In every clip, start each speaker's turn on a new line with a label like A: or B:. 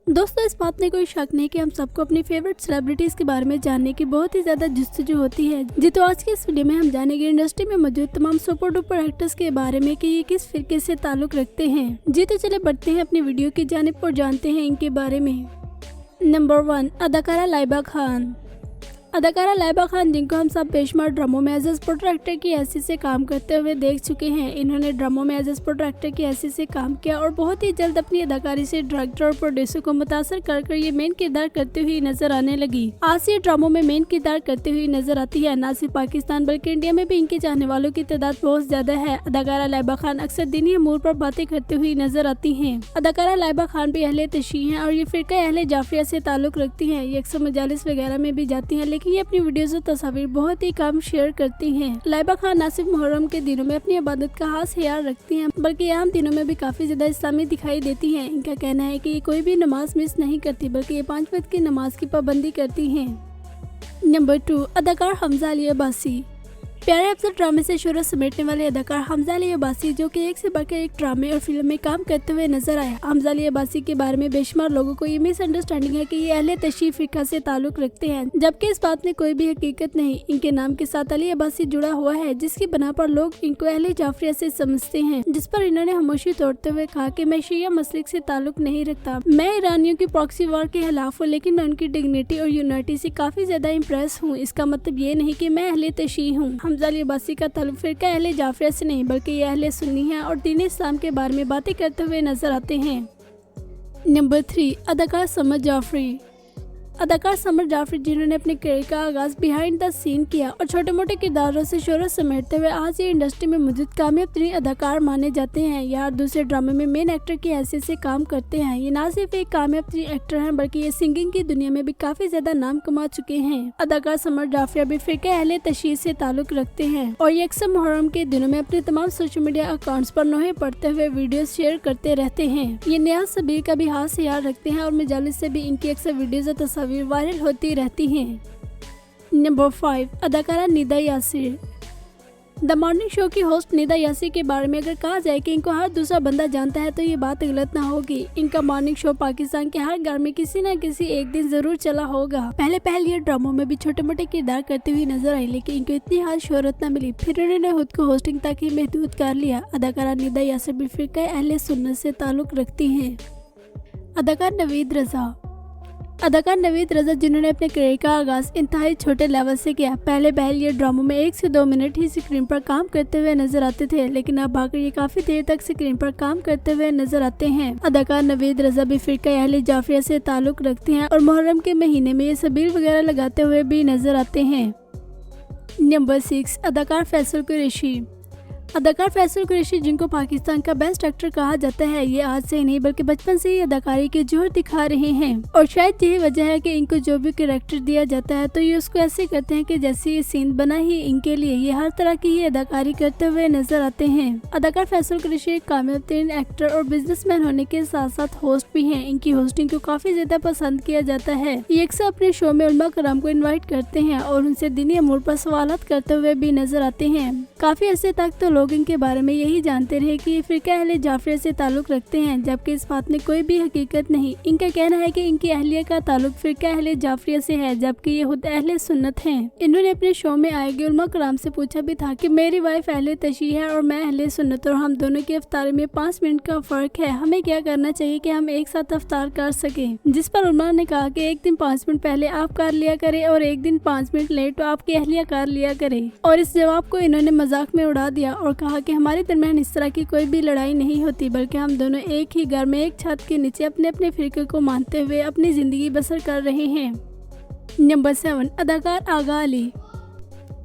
A: दोस्तों, इस बात में कोई शक नहीं कि हम सबको अपनी फेवरेट सेलिब्रिटीज के बारे में जानने की बहुत ही ज्यादा जुस्तजू होती है। जी तो आज के इस वीडियो में हम जानेंगे इंडस्ट्री में मौजूद तमाम सुपर डुपर एक्टर्स के बारे में कि ये किस फिरके से ताल्लुक रखते हैं। जी तो चले बढ़ते हैं अपनी वीडियो की जानिब और जानते हैं इनके बारे में। नंबर 1, अदाकारा लाइबा खान। अदाकारा लाइबा खान, जिनको हम सब बेशुमार ड्रामों में एज स्पोर्टर एक्टर की हैसियत से काम करते हुए देख चुके हैं। इन्होंने ड्रामों में एज स्पोर्टर एक्टर की हैसियत से काम किया और बहुत ही जल्द अपनी अदाकारी से डायरेक्टर और प्रोड्यूसर को मुतासर कर ये मेन किरदार करते हुए नजर आने लगी। आज ये ड्रामों में मेन किरदार करते हुए नजर आती है। न सिर्फ पाकिस्तान बल्कि इंडिया में भी इनके चाहने वालों की तादाद बहुत ज्यादा है। अदाकारा लाइबा खान अक्सर दीनी अमूर पर बातें करते हुए नजर आती है। अदाकारा लाइबा खान भी अहले तशीह है और ये फिरका अहले जाफरिया से ताल्लुक रखती है। ये अक्सर मजालिस वगैरह में भी जाती है, लेकिन ये अपनी वीडियोज तस्वीर बहुत ही कम शेयर करती हैं। लाइबा खान न सिर्फ मुहर्रम के दिनों में अपनी इबादत का खास ख्याल रखती हैं, बल्कि आम दिनों में भी काफी ज्यादा इस्लामी दिखाई देती हैं। इनका कहना है कि ये कोई भी नमाज मिस नहीं करती, बल्कि ये 5 वक्त की नमाज की पाबंदी करती हैं। नंबर 2, अदाकार हमजा अली अब्बासी। प्यारे अफसर ड्रामे से शोहरत समेटने वाले अदाकार हमजा अली अब्बासी, जो कि एक से बढ़कर एक ड्रामे और फिल्म में काम करते हुए नजर आए। हमजा अली अब्बासी के बारे में बेशुमार लोगों को ये मिसअंडरस्टैंडिंग है कि ये अहले तशीह फिरका से ताल्लुक रखते हैं, जबकि इस बात में कोई भी हकीकत नहीं। इनके नाम के साथ अली अब्बासी जुड़ा हुआ है, जिसकी बना पर लोग इनको अहले जाफरिया से समझते हैं, जिस पर इन्होंने खामोशी तोड़ते हुए कहा कि मैं शिया मसलिक से ताल्लुक नहीं रखता। मैं ईरानियों की प्रॉक्सी वॉर के खिलाफ हूँ, लेकिन मैं उनकी डिग्निटी और यूनिटी से काफी ज्यादा इम्प्रेस हूँ। इसका मतलब ये नहीं कि मैं अहले तशीह हूँ। हमजा अली अब्बासी का ताल्लुक फिरका अहले जाफरिया से नहीं, बल्कि ये अहले सुन्नी है और दीन इस्लाम के बारे में बातें करते हुए नजर आते हैं। नंबर 3, अदाकार समर जाफरी। अदाकार समर जाफरी, जिन्होंने अपने करियर का आगाज बिहाइंड द सीन किया और छोटे मोटे किरदारों से शोहरत समेटते हुए आज ये इंडस्ट्री में मौजूद कामयाब तरीन अदाकार माने जाते हैं। ये हर दूसरे ड्रामे में मेन एक्टर की हैसियत से काम करते हैं। ये ना सिर्फ एक कामयाब तरीन एक्टर हैं, बल्कि ये सिंगिंग की दुनिया में भी काफी ज्यादा नाम कमा चुके हैं। अदाकार समर जाफरी भी फिरके अहले तशीह से ताल्लुक रखते हैं और ये अक्सर मुहर्रम के दिनों में अपने तमाम सोशल मीडिया अकाउंट्स पर नोहे पढ़ते हुए वीडियो शेयर करते रहते हैं। ये नया सबीर का भी खास ख्याल रखते हैं और मजालिस से भी इनकी अक्सर वीडियोज और तस्वीर वायरल होती रहती हैं। नंबर 5, अदाकारा Nida Yasir. The morning show की होस्ट निदा यासिर के बारे में अगर कहा जाए कि इनको हर दूसरा बंदा जानता है तो ये बात गलत ना होगी। इनका मॉर्निंग शो पाकिस्तान के हर घर में किसी न किसी एक दिन जरूर चला होगा। पहले ये ड्रामों में भी छोटे मोटे किरदार करती हुई नजर आई, लेकिन इनको इतनी खास शोहरत न मिली, फिर उन्होंने खुद को होस्टिंग तक ही महदूद कर लिया। अदाकारा निदा यासिर भी फिरका अहले सुन्नत से ताल्लुक रखती हैं। अदाकार नवीद रजा। अदाकार नवीद रजा, जिन्होंने अपने करियर का आगाज इंतहाई छोटे लेवल से किया। पहले ये ड्रामों में 1 से 2 मिनट ही स्क्रीन पर काम करते हुए नजर आते थे, लेकिन अब आकर ये काफी देर तक स्क्रीन पर काम करते हुए नजर आते हैं। अदाकार नवीद रजा भी फिरका अहले जाफरिया से ताल्लुक रखते हैं और मुहर्रम के महीने में ये सबील वगैरह लगाते हुए भी नजर आते हैं। नंबर 6, अदाकार फैसल कुरैशी। अदाकार फैसल कुरैशी, जिनको पाकिस्तान का बेस्ट एक्टर कहा जाता है, ये आज से नहीं बल्कि बचपन से ही अदाकारी के जोर दिखा रहे हैं और शायद यही वजह है कि इनको जो भी कैरेक्टर दिया जाता है तो ये उसको ऐसे करते हैं कि जैसे ये सीन बना ही इनके लिए। ये हर तरह की ही अदाकारी करते हुए नजर आते हैं। अदाकार फैसल कुरैशी एक कामयाब तरीन एक्टर और बिजनेसमैन होने के साथ साथ होस्ट भी हैं। इनकी होस्टिंग को काफी ज्यादा पसंद किया जाता है। ये अक्सर अपने शो में उलमा कराम को इन्वाइट करते हैं और उनसे दीनी अमूर पर सवालात करते हुए भी नजर आते हैं। काफी अर्से तक तो लोग इनके बारे में यही जानते रहे कि ये फिरका अहले जाफरिया से ताल्लुक रखते हैं, जबकि इस बात में कोई भी हकीकत नहीं। इनका कहना है कि इनकी अहलिया का ताल्लुक फिरका अहले जाफरिया से है, जबकि ये खुद अहले सुन्नत हैं। इन्होंने अपने शो में आए गए उलमा कराम से पूछा भी था कि मेरी वाइफ अहले तशीह है और मैं अहले सुन्नत, और हम दोनों की अफ्तारी में 5 मिनट का फर्क है। हमें क्या करना चाहिए कि हम एक साथ अफ्तार कर सके। जिस पर उलमा ने कहा कि एक दिन 5 मिनट पहले आप कर लिया करे और एक दिन 5 मिनट लेट तो आपकी अहलिया कर लिया करे। और इस जवाब को इन्होंने मजाक में उड़ा दिया और कहा कि हमारे दरमियान इस तरह की कोई भी लड़ाई नहीं होती, बल्कि हम दोनों एक ही घर में एक छत के नीचे अपने अपने फिरके को मानते हुए अपनी जिंदगी बसर कर रहे हैं। नंबर 7, अदाकार आगा अली।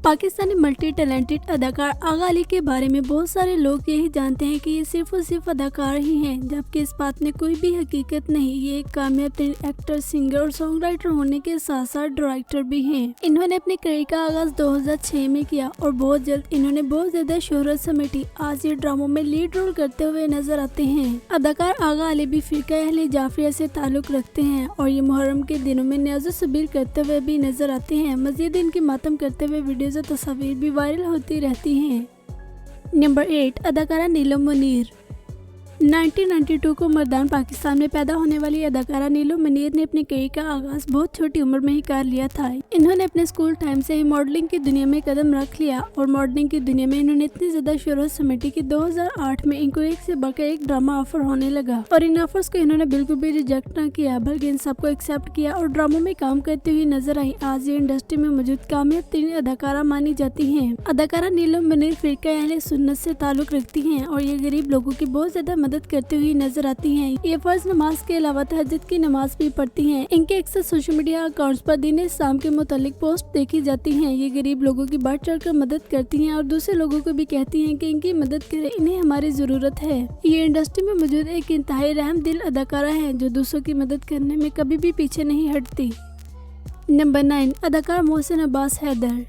A: पाकिस्तानी मल्टी टैलेंटेड अदाकार आगा अली के बारे में बहुत सारे लोग यही जानते हैं कि ये सिर्फ और सिर्फ अदाकार ही हैं, जबकि इस बात में कोई भी हकीकत नहीं। ये एक कामयाब एक्टर, सिंगर और सॉन्ग राइटर होने के साथ साथ डायरेक्टर भी हैं। इन्होंने अपने करियर का आगाज 2006 में किया और बहुत जल्द इन्होंने बहुत ज्यादा शोहरत समेटी। आज ये ड्रामों में लीड रोल करते हुए नजर आते हैं। अदाकार आगा अली भी फिरका अहले जाफरिया से ताल्लुक रखते हैं और ये मुहर्रम के दिनों में न्याज़ो सबीर करते हुए भी नजर आते हैं। मजीद इनकी मातम करते हुए वीडियोज और तस्वीर भी वायरल होती रहती हैं। नंबर 8, अदाकारा नीलम मुनीर। 1992 को मर्दान पाकिस्तान में पैदा होने वाली अदाकारा नीलू मुनीर ने अपने करियर का आगाज बहुत छोटी उम्र में ही कर लिया था। इन्होंने अपने स्कूल टाइम से ही मॉडलिंग की दुनिया में कदम रख लिया और मॉडलिंग की दुनिया में इन्होंने इतनी ज्यादा शोहरत समेटी कि 2008 में इनको एक से बढ़कर एक ड्रामा ऑफर होने लगा और इन ऑफर्स को इन्होंने बिल्कुल भी रिजेक्ट न किया बल्कि इन सबको एक्सेप्ट किया और ड्रामों में काम करती हुई नजर आई। आज ये इंडस्ट्री में मौजूद कामयाब तरीन अदाकारा मानी जाती है। अदाकारा नीलू मुनीर फिरका अहले सुन्नत से ताल्लुक रखती है और ये गरीब लोगों की बहुत ज्यादा मदद करती हुई नजर आती हैं। ये फर्ज नमाज के अलावा तहज्जुद की नमाज भी पढ़ती हैं। इनके अक्सर सोशल मीडिया अकाउंट्स पर दीन इस्लाम के मुतालिक पोस्ट देखी जाती हैं। ये गरीब लोगों की बढ़ चढ़ कर मदद करती हैं और दूसरे लोगों को भी कहती हैं कि इनकी मदद करें, इन्हें हमारी जरूरत है। ये इंडस्ट्री में मौजूद एक इंतहाई रहम दिल अदाकारा है जो दूसरों की मदद करने में कभी भी पीछे नहीं हटती। नंबर 9, अदाकार मोहसिन अब्बास हैदर।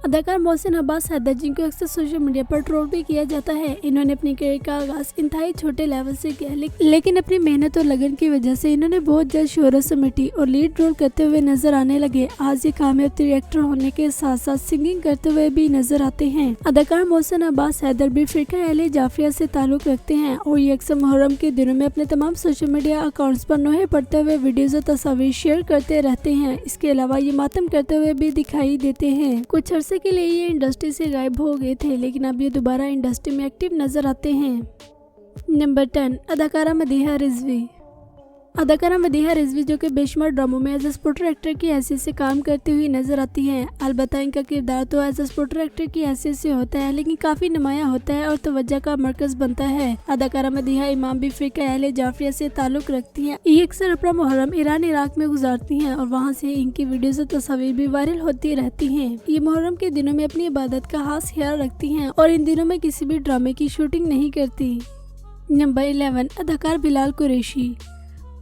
A: अदाकार मोहसिन अब्बास हैदर जिनको अक्सर सोशल मीडिया पर ट्रोल भी किया जाता है, इन्होंने अपनी करियर का आगाज इंतहाई छोटे लेवल से किया लेकिन अपनी मेहनत और लगन की वजह से इन्होंने बहुत जल्द शोहरत समेटी और लीड रोल करते हुए नजर आने लगे। आज ये कामयाब डायरेक्टर होने के साथ साथ सिंगिंग करते हुए भी नजर आते हैं। अदाकार मोहसिन अब्बास हैदर भी फिरका अहले जाफिया से ताल्लुक रखते हैं और ये अक्सर मुहर्रम के दिनों में अपने तमाम सोशल मीडिया अकाउंट्स पर नोहे पढ़ते हुए वीडियोज और तस्वीर शेयर करते रहते हैं। इसके अलावा ये मातम करते हुए भी दिखाई देते हैं। कुछ अरसे के लिए ये इंडस्ट्री से गायब हो गए थे लेकिन अब ये दोबारा इंडस्ट्री में एक्टिव नजर आते हैं। नंबर 10, अदाकारा मदीहा रिजवी। अदाकारा मदीहा रिजवी जो कि बेशुमार ड्रामों में एज ए सपोर्टर एक्टर की हैसियत से काम करती हुई नजर आती हैं। अलबत्ता इनका किरदार तो एज ए सपोर्टर एक्टर की हैसियत से होता है लेकिन काफी नुमाया होता है और तवज्जो का मरकज बनता है। अदाकारा मदीहा इमाम भी फिरका अहले जाफिया से ताल्लुक रखती हैं। ये अक्सर अपना मुहर्रम ईरान इराक में गुजारती हैं और वहाँ से इनकी वीडियोज और तस्वीर भी वायरल होती रहती हैं। ये मुहर्रम के दिनों में अपनी इबादत का खास ख्याल रखती हैं और इन दिनों में किसी भी ड्रामे की शूटिंग नहीं करती। नंबर 11, अदाकार बिलाल कुरैशी।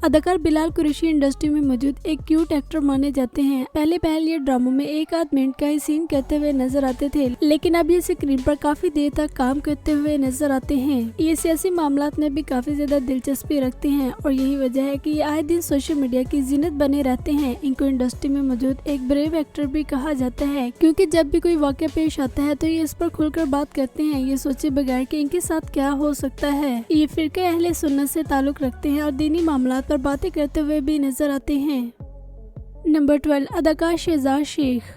A: अदाकार बिलाल कुरैशी इंडस्ट्री में मौजूद एक क्यूट एक्टर माने जाते हैं। पहले ये ड्रामों में एक आध मिनट का ही सीन करते हुए नजर आते थे लेकिन अब ये स्क्रीन पर काफी देर तक काम करते हुए नजर आते हैं। ये सियासी मामलात में भी काफी ज्यादा दिलचस्पी रखते हैं और यही वजह है कि ये आए दिन सोशल मीडिया की जिन्नत बने रहते हैं। इनको इंडस्ट्री में मौजूद एक ब्रेव एक्टर भी कहा जाता है क्योंकि जब भी कोई वाक़या पेश आता है तो ये इस पर खुलकर बात करते हैं, ये सोचे बगैर कि इनके साथ क्या हो सकता है। ये फिरका अहले सुन्नत से ताल्लुक रखते हैं और दीनी मामलात पर बातें करते हुए भी नजर आते हैं। नंबर 12, अदाकार शहजाद शेख।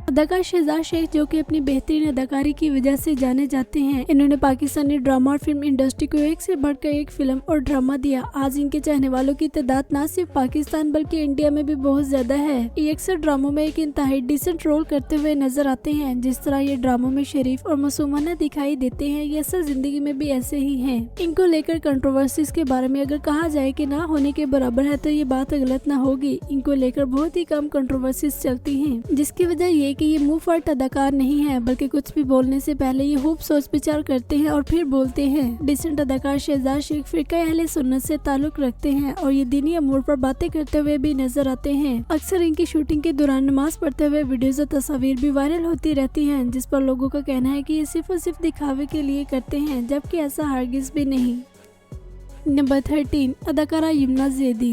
A: अदाकार शहजाद शेख जो कि अपनी बेहतरीन अदाकारी की वजह से जाने जाते हैं। इन्होंने पाकिस्तानी ड्रामा और फिल्म इंडस्ट्री को एक से बढ़कर एक फिल्म और ड्रामा दिया। आज इनके चाहने वालों की तादाद न सिर्फ पाकिस्तान बल्कि इंडिया में भी बहुत ज्यादा है। ये अक्सर ड्रामों में एक इंतहाई डिसेंट रोल करते हुए नजर आते हैं। जिस तरह ये ड्रामों में शरीफ और मासूमाना दिखाई देते हैं ये असल जिंदगी में भी ऐसे ही है। इनको लेकर कंट्रोवर्सीज के बारे में अगर कहा जाए कि ना होने के बराबर है तो ये बात गलत ना होगी। इनको लेकर बहुत ही कम कंट्रोवर्सीज चलती हैं जिसकी वजह ये कि ये मुंह फट अदाकार नहीं है बल्कि कुछ भी बोलने से पहले ये खूब सोच विचार करते हैं और फिर बोलते हैं। डिसेंट अदाकार शहजाद शेख फिरका अहले सुन्नत से ताल्लुक रखते हैं और ये दीनी अमूर पर बातें करते हुए भी नजर आते हैं। अक्सर इनकी शूटिंग के दौरान नमाज पढ़ते हुए वीडियोज और तस्वीर भी वायरल होती रहती हैं जिस पर लोगों का कहना है कि ये सिर्फ और सिर्फ दिखावे के लिए करते हैं जबकि ऐसा हरगिज भी नहीं। नंबर 13, अदाकारा यमुना ज़ैदी।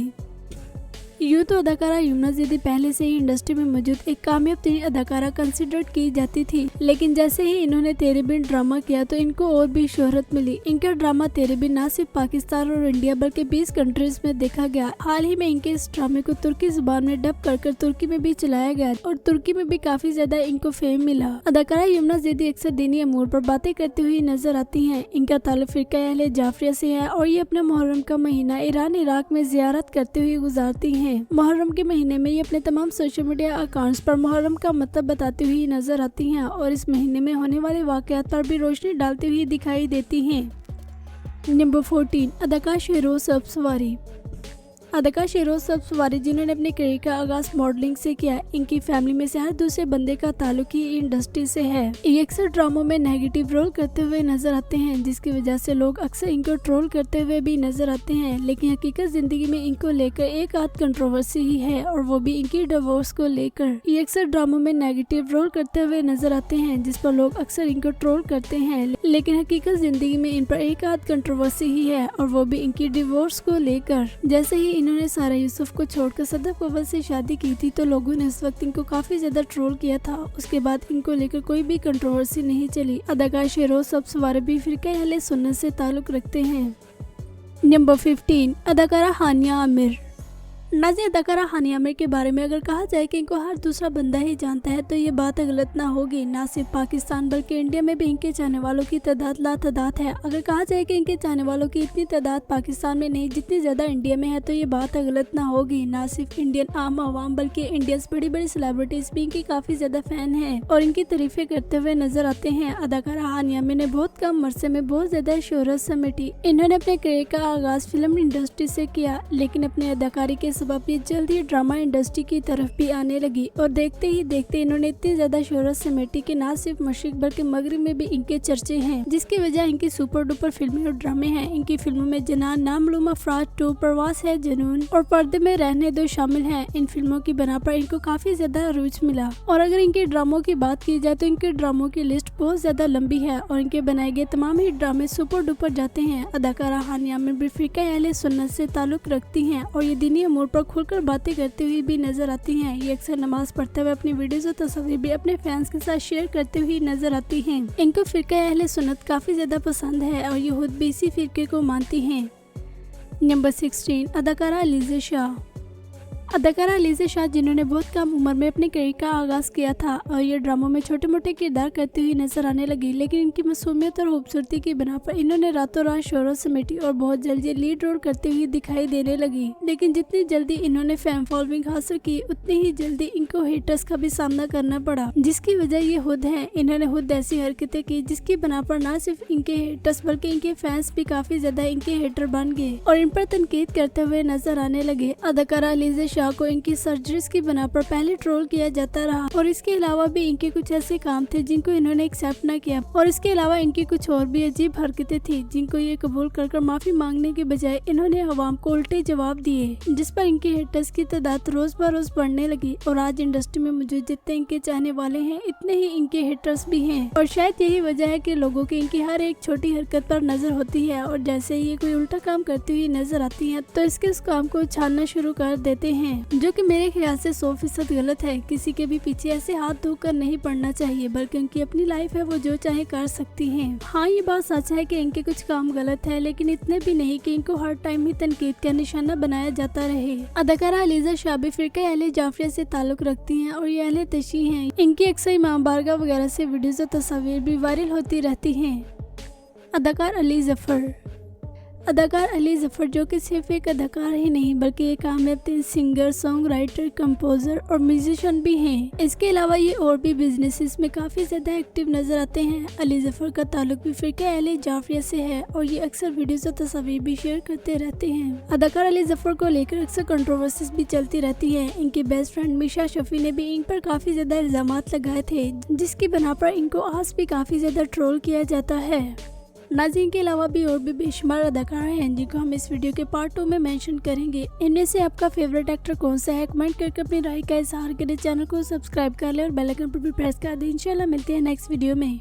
A: यूँ तो अदाकारा यमुना ज़ैदी पहले से ही इंडस्ट्री में मौजूद एक कामयाब तरीन अदाकारा कंसिडर की जाती थी लेकिन जैसे ही इन्होंने तेरे बिन ड्रामा किया तो इनको और भी शोहरत मिली। इनका ड्रामा तेरे बिन न सिर्फ पाकिस्तान और इंडिया बल्कि 20 कंट्रीज में देखा गया। हाल ही में इनके इस ड्रामे को तुर्की जुबान में डब कर तुर्की में भी चलाया गया और तुर्की में भी काफी ज्यादा इनको फेम मिला। अदाकारा यमुना ज़ैदी अक्सर दीनी अमूर पर बातें करती हुई नजर आती है। इनका ताल्लुक फिरका अहले जाफिया से है और ये अपने मुहर्रम का महीना ईरान इराक में जियारत करते हुए गुजारती है। मुहर्रम के महीने में ये अपने तमाम सोशल मीडिया अकाउंट्स पर मुहर्रम का मतलब बताती हुई नजर आती हैं और इस महीने में होने वाले वाकयात पर भी रोशनी डालती हुई दिखाई देती हैं। नंबर 14, अदाकार शहरोज सब्सवारी। अदाकार शहरोज सब्सवारी जिन्होंने अपने करियर का आगाज मॉडलिंग से किया, इनकी फैमिली में से हर दूसरे बंदे का ताल्लुक ही इंडस्ट्री से है। ये अक्सर ड्रामों में नेगेटिव रोल करते हुए नजर आते हैं जिसकी वजह से लोग अक्सर इनको ट्रोल करते हुए भी नजर आते हैं लेकिन हकीकत जिंदगी में इनको लेकर एक आध कंट्रोवर्सी ही है और वो भी इनकी डिवोर्स को लेकर। ये अक्सर ड्रामों में नेगेटिव रोल करते हुए नजर आते हैं जिस पर लोग अक्सर इनको ट्रोल करते हैं लेकिन हकीकत जिंदगी में इन पर एक आध कंट्रोवर्सी ही है और वो भी इनकी डिवोर्स को लेकर। जैसे ही इन्होंने सारा यूसुफ को छोड़कर सदफ अव्वल से शादी की थी तो लोगों ने उस वक्त इनको काफी ज्यादा ट्रोल किया था। उसके बाद इनको लेकर कोई भी कंट्रोवर्सी नहीं चली। अदाकार शहरोज सब्सवारी भी फिरका अहले सुन्नत से ताल्लुक रखते हैं। नंबर 15 अदाकारा हानिया आमिर। नाज़िम अदाकारा हानिया आमिर के बारे में अगर कहा जाए कि इनको हर दूसरा बंदा ही जानता है तो ये बात गलत ना होगी। ना सिर्फ पाकिस्तान बल्कि इंडिया में भी इनके चाहने वालों की तादाद लातादाद है। अगर कहा जाए कि इनके चाहने वालों की इतनी तादाद पाकिस्तान में नहीं जितनी ज़्यादा इंडिया में है तो ये बात गलत ना होगी। ना सिर्फ इंडियन आम आवाम बल्कि इंडियंस बड़ी बड़ी सेलिब्रिटीज भी इनकी काफ़ी ज़्यादा फैन है और इनकी तारीफें करते हुए नजर आते हैं। अदाकारा हानिया आमिर ने बहुत कम अरसे में बहुत ज़्यादा शोहरत समेटी। इन्होंने अपने करियर का आगाज फिल्म इंडस्ट्री से किया, लेकिन अपने अदाकारी के सबब ये जल्द ही ड्रामा इंडस्ट्री की तरफ भी आने लगी और देखते ही देखते इन्होंने इतनी ज्यादा शोहरत समेटी कि ना सिर्फ मशरिक बल्कि मगरिब में भी इनके चर्चे हैं, जिसकी वजह इनकी सुपर डुपर फिल्में और ड्रामे हैं। इनकी फिल्मों में जनान, नामालूम अफराद 2, प्रवास है जुनून और पर्दे में रहने दो शामिल हैं। इन फिल्मों की बना पर इनको काफी ज्यादा रुच मिला और अगर इनके ड्रामों की बात की जाए तो इनके ड्रामों की लिस्ट बहुत ज्यादा लंबी है और इनके बनाए गए तमाम ही ड्रामे सुपर डुपर जाते हैं। अदाकारा हानिया आमिर भी फिरका अहले सुन्नत से ताल्लुक रखती हैं और ये दीनी अमूर पर खुलकर बातें करते हुए भी नजर आती हैं। ये अक्सर नमाज पढ़ते हुए अपनी वीडियोस और तस्वीर भी अपने फैंस के साथ शेयर करते हुए नजर आती हैं। इनको फिरका अहले सुन्नत काफी ज्यादा पसंद है और ये खुद भी इसी फिरके को मानती हैं। नंबर 16 अदाकारा अलीज़ा शाह। अदाकारा अलीज़ा शाह जिन्होंने बहुत कम उम्र में अपने करियर का आगाज किया था और ये ड्रामों में छोटे मोटे किरदार करती हुई नजर आने लगी, लेकिन इनकी मासूमियत और खूबसूरती की बना पर इन्होंने रातों रात शोहरत समेटी और बहुत जल्दी लीड रोल करती हुई दिखाई देने लगी। लेकिन जितनी जल्दी इन्होंने फैन फॉलोइंग हासिल की उतनी ही जल्दी इनको हेटर्स का भी सामना करना पड़ा, जिसकी वजह ये खुद है। इन्होंने खुद ऐसी हरकतें की जिसकी बना पर न सिर्फ इनके हेटर्स बल्कि इनके फैंस भी काफी ज्यादा इनके हेटर बन गए और इन पर तनकीद करते हुए नजर आने लगे। अदाकारा अलीज़ा शाह को इनकी सर्जरीज की बना पर पहले ट्रोल किया जाता रहा और इसके अलावा भी इनके कुछ ऐसे काम थे जिनको इन्होंने एक्सेप्ट न किया और इसके अलावा इनकी कुछ और भी अजीब हरकतें थी जिनको ये कबूल कर माफी मांगने के बजाय इन्होंने अवाम को उल्टे जवाब दिए, जिस पर इनके हेटर्स की तादाद रोज ब रोज बढ़ने लगी और आज इंडस्ट्री में मौजूद जितने इनके चाहने वाले हैं इतने ही इनके हेटर्स भी हैं और शायद यही वजह है कि लोगों की इनकी हर एक छोटी हरकत पर नजर होती है और जैसे ही ये कोई उल्टा काम करती हुई नजर आती है तो इसके उस काम को छानना शुरू कर देते हैं, जो कि मेरे ख्याल से 100% गलत है। किसी के भी पीछे ऐसे हाथ धोकर नहीं पड़ना चाहिए, बल्कि उनकी अपनी लाइफ है, वो जो चाहे कर सकती हैं। हाँ, ये बात सच है कि इनके कुछ काम गलत है, लेकिन इतने भी नहीं कि इनको हर टाइम ही तनकीद का निशाना बनाया जाता रहे। अदाकारा अलीज़ा शाह भी फिरका अहले जाफरिया से ताल्लुक रखती हैं और ये अहले तशी हैं। इनकी अक्सर इमाम बारगाह वगैरह से वीडियोस और तस्वीर भी वायरल होती रहती हैं। अदाकार अली जफर। अदाकार अली जफर जो कि सिर्फ एक अदाकार ही नहीं बल्कि एक कामयाब सिंगर, सॉन्ग राइटर, कंपोजर और म्यूजिशियन भी हैं। इसके अलावा ये और भी बिजनेसेस में काफी ज्यादा एक्टिव नजर आते हैं। अली जफर का ताल्लुक भी फिरका अहले जाफरिया से है और ये अक्सर वीडियोस और तस्वीर भी शेयर करते रहते हैं। अदाकार अली जफर को लेकर अक्सर कंट्रोवर्सीज भी चलती रहती है। इनके बेस्ट फ्रेंड मिशा शफी ने भी इन पर काफी ज्यादा इल्जामात लगाए थे, जिसकी बना पर इनको आज भी काफी ज्यादा ट्रोल किया जाता है। नाज़रीन के अलावा भी और भी बेशुमार अदाकार हैं जिनको हम इस वीडियो के पार्ट 2 में मेंशन करेंगे। इनमें से आपका फेवरेट एक्टर कौन सा है, कमेंट करके अपनी राय का इजहार करें। चैनल को सब्सक्राइब कर लें और बेल आइकन पर भी प्रेस कर दें। इंशाल्लाह मिलते हैं नेक्स्ट वीडियो में।